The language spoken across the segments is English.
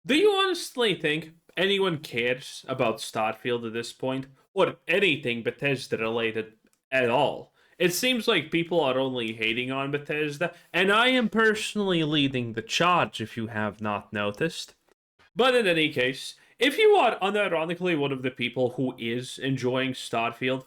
Do you honestly think anyone cares about Starfield at this point? Or anything Bethesda related at all? It seems like people are only hating on Bethesda, and I am personally leading the charge if you have not noticed. But in any case, if you are unironically one of the people who is enjoying Starfield,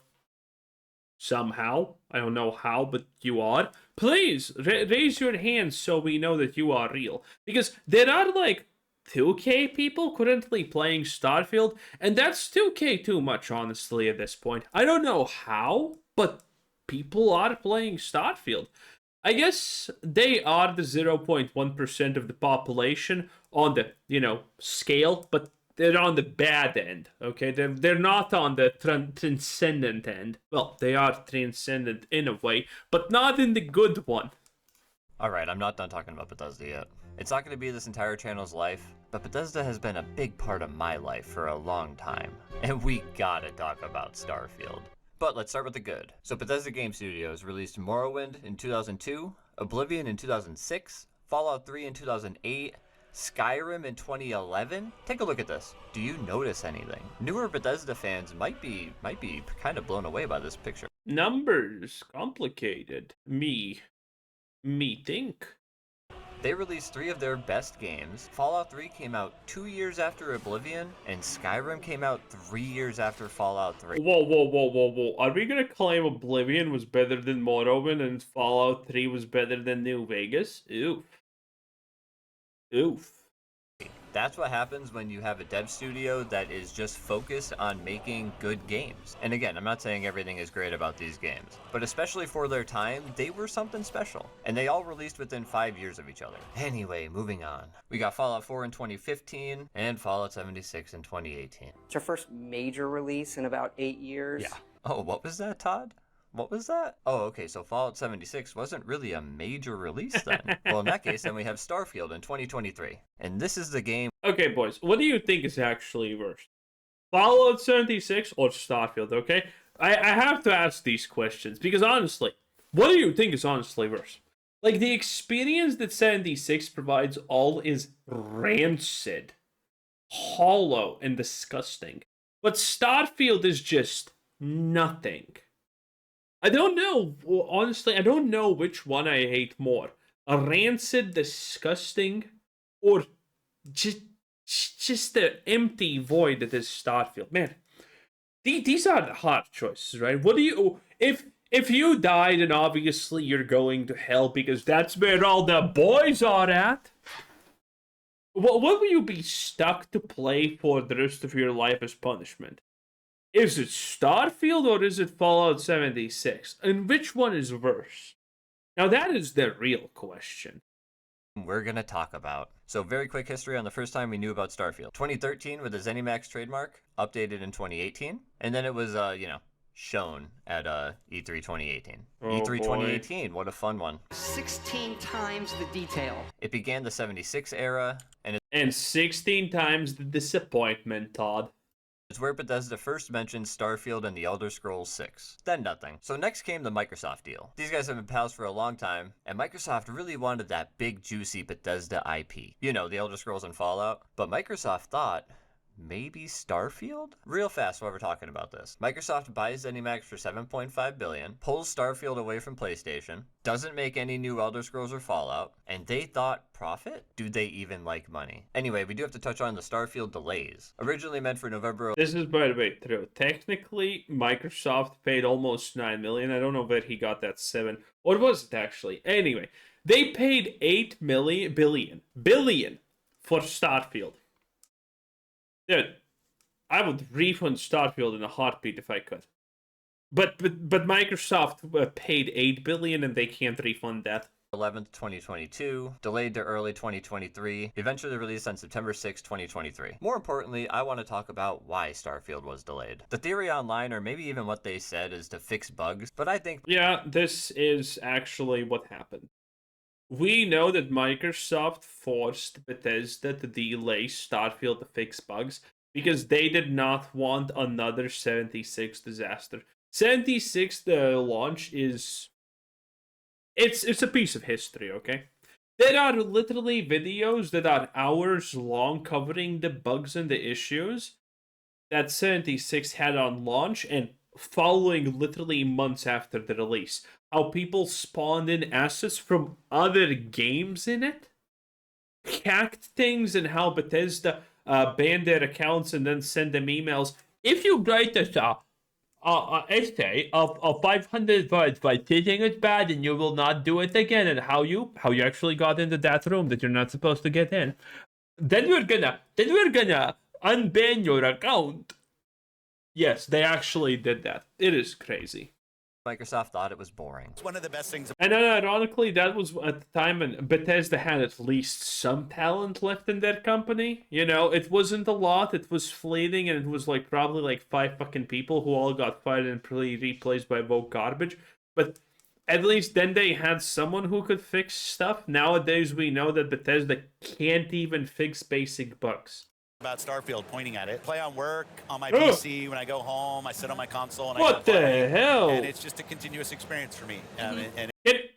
somehow, I don't know how, but you are, please raise your hand so we know that you are real. Because there are like 2K people currently playing Starfield, and that's 2K too much, honestly, at this point. I don't know how, but people are playing Starfield. I guess they are the 0.1% of the population on the, scale, but they're on the bad end, okay? They're not on the transcendent end. Well, they are transcendent in a way, but not in the good one. Alright, I'm not done talking about Bethesda yet. It's not going to be this entire channel's life, but Bethesda has been a big part of my life for a long time. And we gotta talk about Starfield. But let's start with the good. So Bethesda Game Studios released Morrowind in 2002, Oblivion in 2006, Fallout 3 in 2008, Skyrim in 2011? Take a look at this. Do you notice anything? Newer Bethesda fans might be kind of blown away by this picture. Numbers complicated. Me think. They released 3 of their best games. Fallout 3 came out 2 years after Oblivion, and Skyrim came out 3 years after Fallout 3. Whoa. Are we gonna claim Oblivion was better than Morrowind and Fallout 3 was better than New Vegas? Oof. That's what happens when you have a dev studio that is just focused on making good games. And again, I'm not saying everything is great about these games, but especially for their time, they were something special. And they all released within 5 years of each other. Anyway, moving on. We got Fallout 4 in 2015 and Fallout 76 in 2018. It's our first major release in about 8 years. Yeah. Oh, what was that, Todd? What was that? Oh, okay, so Fallout 76 wasn't really a major release then. Well, in that case, then we have Starfield in 2023. And this is the game. Okay, boys, what do you think is actually worse? Fallout 76 or Starfield, okay? I have to ask these questions because honestly, what do you think is honestly worse? Like, the experience that 76 provides all is rancid, hollow, and disgusting. But Starfield is just nothing. I don't know, honestly, I don't know which one I hate more. A rancid, disgusting, or just the empty void that is Starfield. Man, these are the hard choices, right? What do you if you die, then obviously you're going to hell because that's where all the boys are at. What will you be stuck to play for the rest of your life as punishment? Is it Starfield or is it Fallout 76? And which one is worse? Now that is the real question. We're gonna talk about. So very quick history on the first time we knew about Starfield. 2013 with the ZeniMax trademark, updated in 2018, and then it was shown at E3 2018. Oh, E3 boy. 2018, what a fun one. 16 times the detail. It began the 76 era, and And 16 times the disappointment, Todd. it's where Bethesda first mentioned Starfield and the Elder Scrolls 6. Then nothing. So next came the Microsoft deal. These guys have been pals for a long time, and Microsoft really wanted that big juicy Bethesda IP. You know, the Elder Scrolls and Fallout. But Microsoft thought, maybe Starfield? Real fast while we're talking about this. Microsoft buys ZeniMax for $7.5 billion, pulls Starfield away from PlayStation, doesn't make any new Elder Scrolls or Fallout, and they thought, profit? Do they even like money? Anyway, we do have to touch on the Starfield delays. Originally meant for November. This is, by the way, true. Technically, Microsoft paid almost $9 million. I don't know where he got that 7. Or was it actually? Anyway, they paid billion for Starfield. Dude, I would refund Starfield in a heartbeat if I could. But Microsoft paid $8 billion and they can't refund that. 11th, 2022, delayed to early 2023, eventually released on September 6, 2023. More importantly, I want to talk about why Starfield was delayed. The theory online, or maybe even what they said, is to fix bugs, but I think... Yeah, this is actually what happened. We know that Microsoft forced Bethesda to delay Starfield to fix bugs because they did not want another 76 disaster. 76, the launch is... It's a piece of history, okay? There are literally videos that are hours long covering the bugs and the issues that 76 had on launch and following literally months after the release. How people spawned in assets from other games in it, hacked things, and how Bethesda banned their accounts and then send them emails. If you write this essay of 500 words by teaching it's bad and you will not do it again, and how you actually got into that room that you're not supposed to get in, then we're gonna unban your account. Yes, they actually did that. It is crazy. Microsoft thought it was boring. It's one of the best things. And then, ironically, that was at the time when Bethesda had at least some talent left in their company. You know, it wasn't a lot, it was fleeting, and it was like probably like 5 fucking people who all got fired and replaced by woke garbage. But at least then they had someone who could fix stuff. Nowadays, we know that Bethesda can't even fix basic bugs. About Starfield, pointing at it. Play on work, on my Ugh. PC, when I go home, I sit on my console and I What go the play, hell? and it's just a continuous experience for me. And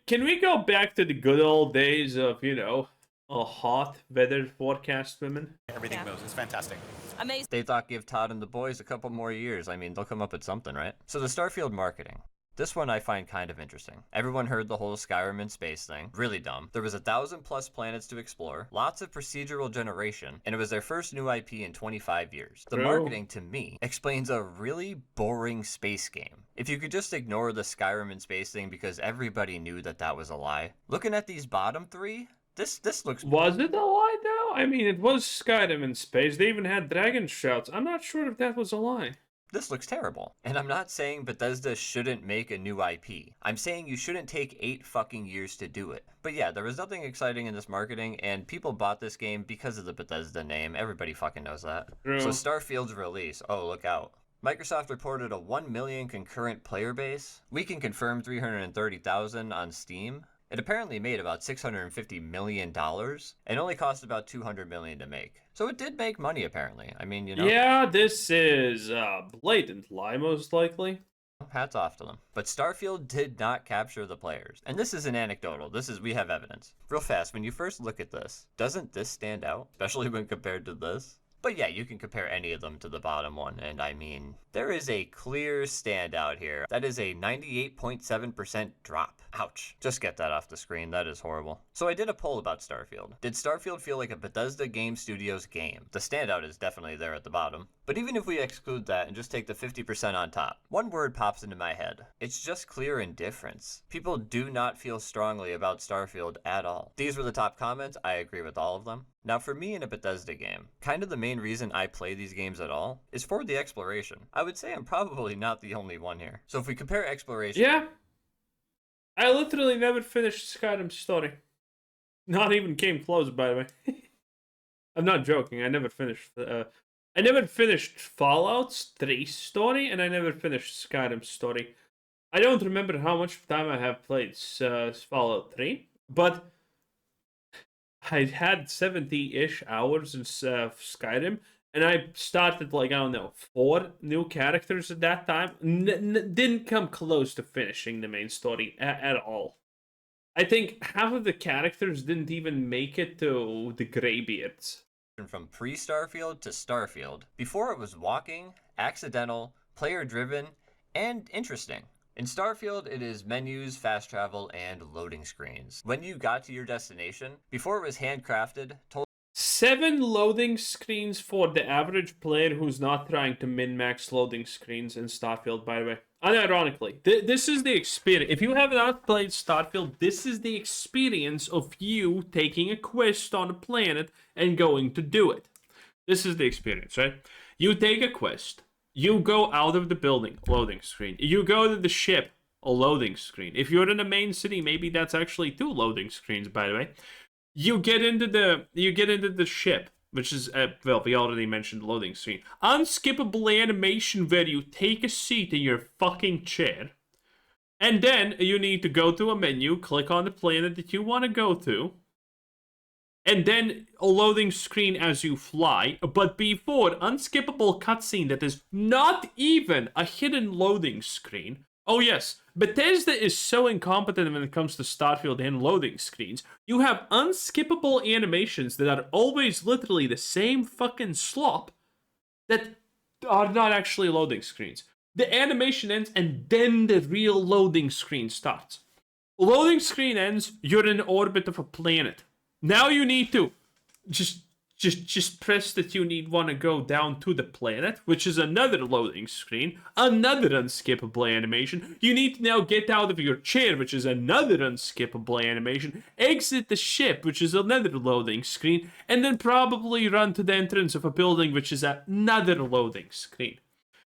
Can we go back to the good old days of, you know, a hot weather forecast women? everything moves. It's fantastic. Amazing. They thought give Todd and the boys a couple more years. I mean, they'll come up with something, right? So the Starfield marketing. This one I find kind of interesting. Everyone heard the whole Skyrim in space thing. Really dumb. There was 1,000+ planets to explore, lots of procedural generation, and it was their first new IP in 25 years. The True. marketing, to me, explains a really boring space game. If you could just ignore the Skyrim in space thing because everybody knew that that was a lie. Looking at these bottom 3, this looks... Was it a lie, though? I mean, it was Skyrim in space. They even had dragon shouts. I'm not sure if that was a lie. This looks terrible. And I'm not saying Bethesda shouldn't make a new IP. I'm saying you shouldn't take 8 fucking years to do it. But yeah, there was nothing exciting in this marketing, and people bought this game because of the Bethesda name. Everybody fucking knows that. True. So Starfield's release, oh, look out. Microsoft reported a 1 million concurrent player base. We can confirm 330,000 on Steam. It apparently made about $650 million and only cost about $200 million to make. So it did make money, apparently. I mean, you know. Yeah, this is a blatant lie, most likely. Hats off to them. But Starfield did not capture the players. And this isn't anecdotal. We have evidence. Real fast, when you first look at this, doesn't this stand out? Especially when compared to this? But yeah, you can compare any of them to the bottom one, and I mean, there is a clear standout here. That is a 98.7% drop. Ouch. Just get that off the screen. That is horrible. So I did a poll about Starfield. Did Starfield feel like a Bethesda Game Studios game? The standout is definitely there at the bottom. But even if we exclude that and just take the 50% on top, one word pops into my head. It's just clear indifference. People do not feel strongly about Starfield at all. These were the top comments. I agree with all of them. Now for me in a Bethesda game, kind of the main reason I play these games at all is for the exploration. I would say I'm probably not the only one here. So if we compare exploration... Yeah. I literally never finished Skyrim's story. Not even came close, by the way. I'm not joking. I never finished Fallout's 3 story, and I never finished Skyrim's story. I don't remember how much time I have played Fallout 3, but I had 70-ish hours in Skyrim, and I started, like, I don't know, 4 new characters at that time. Didn't come close to finishing the main story at all. I think half of the characters didn't even make it to the Greybeards. From pre-Starfield to Starfield, before it was walking, accidental, player-driven, and interesting. In Starfield, it is menus, fast travel, and loading screens. When you got to your destination, before it was handcrafted, 7 loading screens for the average player who's not trying to min-max loading screens in Starfield, by the way. Unironically, this is the experience. If you have not played Starfield, this is the experience of you taking a quest on a planet and going to do it. This is the experience, right? You take a quest. You go out of the building, loading screen. You go to the ship, a loading screen. If you're in the main city, maybe that's actually 2 loading screens, by the way. You get into the ship, which is well, we already mentioned loading screen. Unskippable animation where you take a seat in your fucking chair, and then you need to go to a menu, click on the planet that you want to go to, and then a loading screen as you fly. But before, unskippable cutscene that is not even a hidden loading screen. Oh yes, Bethesda is so incompetent when it comes to Starfield and loading screens. You have unskippable animations that are always literally the same fucking slop that are not actually loading screens. The animation ends and then the real loading screen starts. Loading screen ends, you're in orbit of a planet. Now you need to just press that you want to go down to the planet, which is another loading screen, another unskippable animation. You need to now get out of your chair, which is another unskippable animation, exit the ship, which is another loading screen, and then probably run to the entrance of a building, which is another loading screen.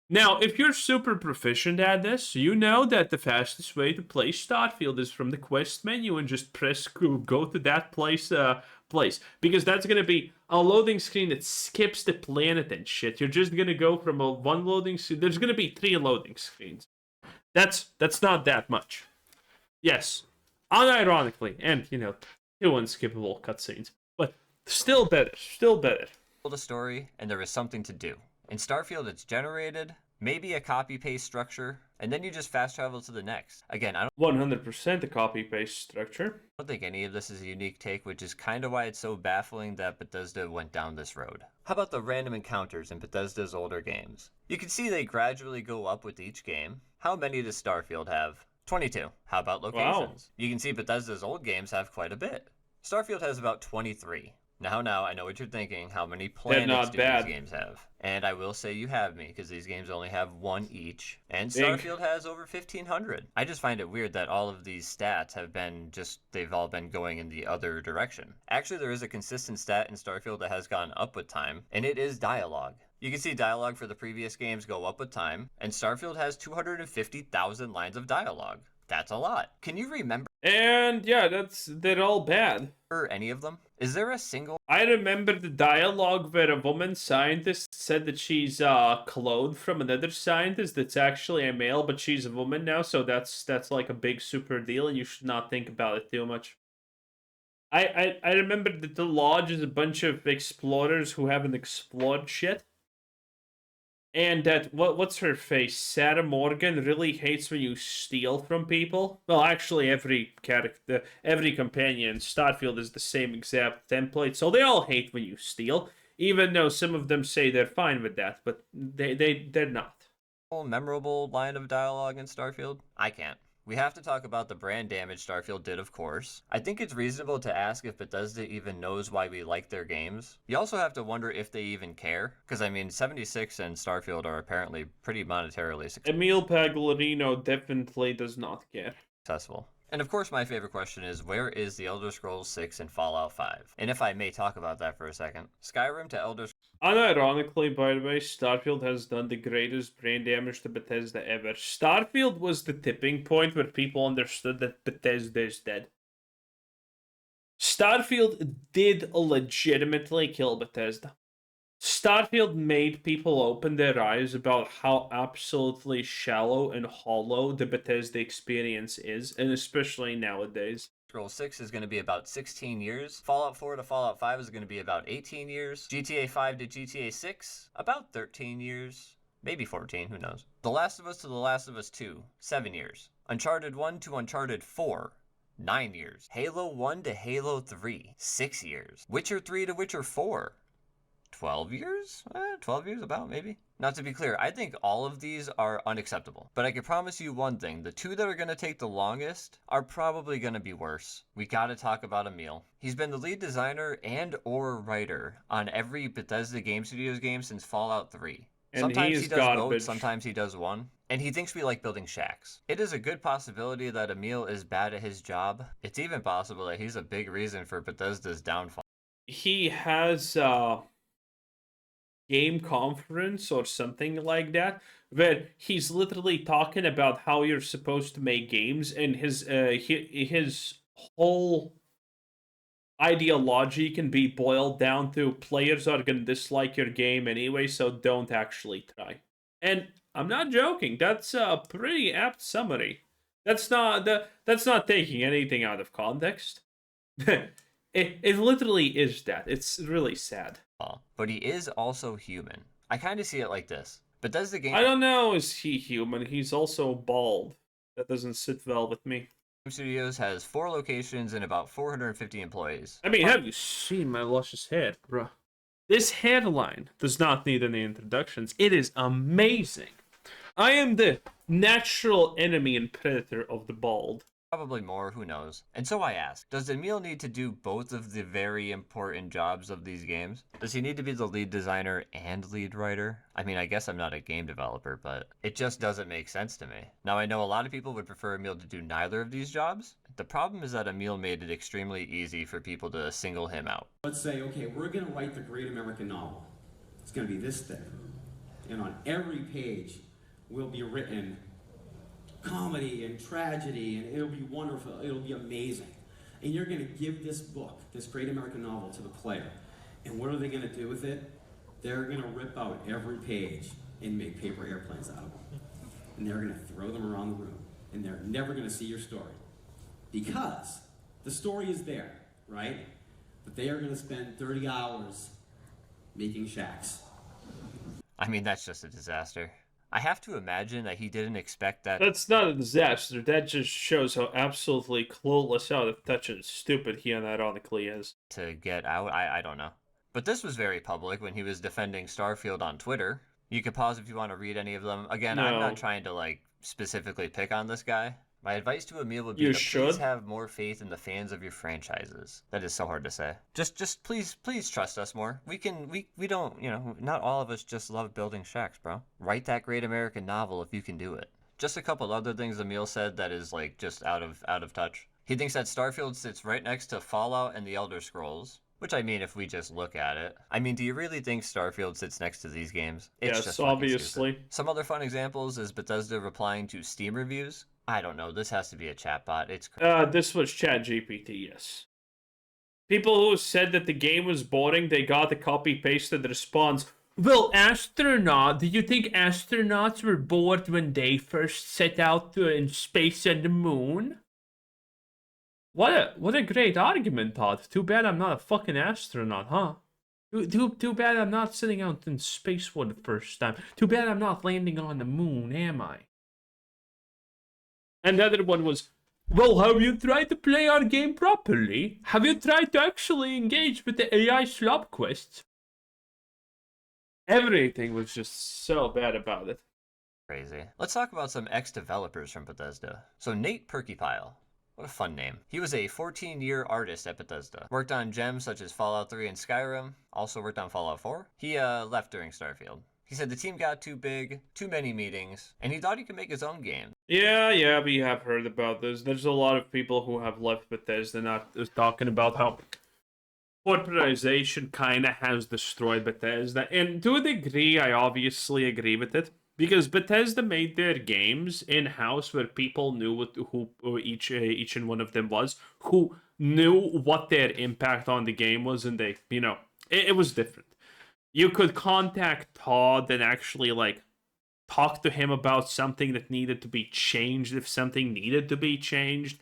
Now, if you're super proficient at this, you know that the fastest way to play Starfield is from the quest menu and just press go to that place, because that's gonna be a loading screen that skips the planet and shit. You're just gonna go from one loading screen. There's gonna be 3 loading screens. That's not that much. Yes, unironically, and 2 unskippable cutscenes, but still better. Told a story, and there is something to do. In Starfield, it's generated, maybe a copy-paste structure, and then you just fast travel to the next. Again, I 100% a copy-paste structure. don't think any of this is a unique take, which is kind of why it's so baffling that Bethesda went down this road. How about the random encounters in Bethesda's older games? You can see they gradually go up with each game. How many does Starfield have? 22. How about locations? Wow. You can see Bethesda's old games have quite a bit. Starfield has about 23. Now, I know what you're thinking. How many planets do these games have? And I will say you have me, because these games only have 1 each. And Starfield has over 1,500. I just find it weird that all of these stats have been they've all been going in the other direction. Actually, there is a consistent stat in Starfield that has gone up with time, and it is dialogue. You can see dialogue for the previous games go up with time, and Starfield has 250,000 lines of dialogue. That's a lot. Can you remember? And yeah, they're all bad. Any of them? Is there a single? I remember the dialogue where a woman scientist said that she's cloned from another scientist that's actually a male, but she's a woman now, so that's like a big super deal, and you should not think about it too much. I remember that the Lodge is a bunch of explorers who haven't explored shit. And that, what's her face? Sarah Morgan really hates when you steal from people. Well, actually, every character, every companion in Starfield is the same exact template, so they all hate when you steal, even though some of them say they're fine with that, but they're not. Memorable line of dialogue in Starfield? I can't. We have to talk about the brand damage Starfield did, of course. I think it's reasonable to ask if Bethesda even knows why we like their games. You also have to wonder if they even care, because I mean, 76 and Starfield are apparently pretty monetarily Emil Pagolarino definitely does not care. Successful. And of course, my favorite question is, where is the Elder Scrolls 6 and Fallout 5? And if I may talk about that for a second, Skyrim to Elder Scrolls. Unironically, by the way, Starfield has done the greatest brain damage to Bethesda ever. Starfield was the tipping point where people understood that Bethesda is dead. Starfield did legitimately kill Bethesda. Starfield made people open their eyes about how absolutely shallow and hollow the Bethesda experience is, and especially nowadays. Scrolls 6 is going to be about 16 years. Fallout 4 to Fallout 5 is going to be about 18 years. GTA 5 to GTA 6, about 13 years. Maybe 14, who knows. The Last of Us to The Last of Us 2, 7 years. Uncharted 1 to Uncharted 4, 9 years. Halo 1 to Halo 3, 6 years. Witcher 3 to Witcher 4, 12 years? 12 years about, maybe? Not to be clear, I think all of these are unacceptable. But I can promise you one thing, the 2 that are going to take the longest are probably going to be worse. We gotta talk about Emil. He's been the lead designer and or writer on every Bethesda Game Studios game since Fallout 3. And Sometimes he does garbage. both, sometimes he does one. And he thinks we like building shacks. It is a good possibility that Emil is bad at his job. It's even possible that he's a big reason for Bethesda's downfall. He has game conference or something like that, where he's literally talking about how you're supposed to make games, and his whole ideology can be boiled down to players are gonna dislike your game anyway, so don't actually try. And I'm not joking. That's a pretty apt summary. That's not taking anything out of context. It literally is that. It's really sad. But he is also human. I kind of see it like this. Bethesda Game. I don't know, is he human? He's also bald. That doesn't sit well with me. Studios has 4 locations and about 450 employees. I mean, have you seen my luscious head, bro? This headline does not need any introductions. It is amazing. I am the natural enemy and predator of the bald. Probably more, who knows. And so I ask, does Emil need to do both of the very important jobs of these games? Does he need to be the lead designer and lead writer? I mean, I guess I'm not a game developer, but it just doesn't make sense to me. Now, I know a lot of people would prefer Emil to do neither of these jobs. The problem is that Emil made it extremely easy for people to single him out. Let's say, okay, we're going to write the great American novel. It's going to be this thick. And on every page will be written comedy and tragedy, and it'll be wonderful, it'll be amazing. And you're going to give this book, this great American novel, to the player. And what are they going to do with it? They're going to rip out every page and make paper airplanes out of them. And they're going to throw them around the room. And they're never going to see your story. Because the story is there, right? But they are going to spend 30 hours making shacks. I mean, that's just a disaster. I have to imagine that he didn't expect that. That's not a disaster. That just shows how absolutely clueless, out of touch, and stupid he unironically is. To get out. I don't know. But this was very public when he was defending Starfield on Twitter. You can pause if you want to read any of them. Again, I'm not trying to specifically pick on this guy. My advice to Emil would be to please have more faith in the fans of your franchises. That is so hard to say. Just please trust us more. We don't, not all of us just love building shacks, bro. Write that great American novel if you can do it. Just a couple other things Emil said that is just out of touch. He thinks that Starfield sits right next to Fallout and the Elder Scrolls. Which, I mean, if we just look at it. I mean, do you really think Starfield sits next to these games? It's yes, just obviously. Some other fun examples is Bethesda replying to Steam reviews. I don't know. This has to be a chatbot. It's this was ChatGPT, yes. People who said that the game was boring, they got the copy-pasted response. Well, astronaut, do you think astronauts were bored when they first set out in space and the moon? What a great argument, Todd. Too bad I'm not a fucking astronaut, huh? Too bad I'm not sitting out in space for the first time. Too bad I'm not landing on the moon, am I? And the other one was, well, have you tried to play our game properly? Have you tried to actually engage with the AI slop quests? Everything was just so bad about it. Crazy. Let's talk about some ex-developers from Bethesda. So Nate Perkypile. What a fun name. He was a 14-year artist at Bethesda. Worked on gems such as Fallout 3 and Skyrim. Also worked on Fallout 4. He left during Starfield. He said the team got too big, too many meetings, and he thought he could make his own game. Yeah, we have heard about this. There's a lot of people who have left Bethesda not talking about how corporatization kind of has destroyed Bethesda. And to a degree, I obviously agree with it. Because Bethesda made their games in-house where people knew who each and one of them was, who knew what their impact on the game was, and they, it was different. You could contact Todd and actually, talk to him about something that needed to be changed if something needed to be changed.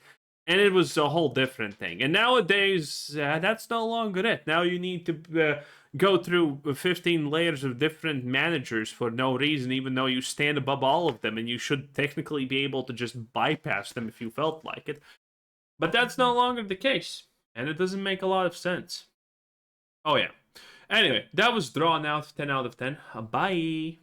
And it was a whole different thing. And nowadays, that's no longer it. Now you need to go through 15 layers of different managers for no reason, even though you stand above all of them, and you should technically be able to just bypass them if you felt like it. But that's no longer the case. And it doesn't make a lot of sense. Oh, yeah. Anyway, that was drawn out 10 out of 10. Bye.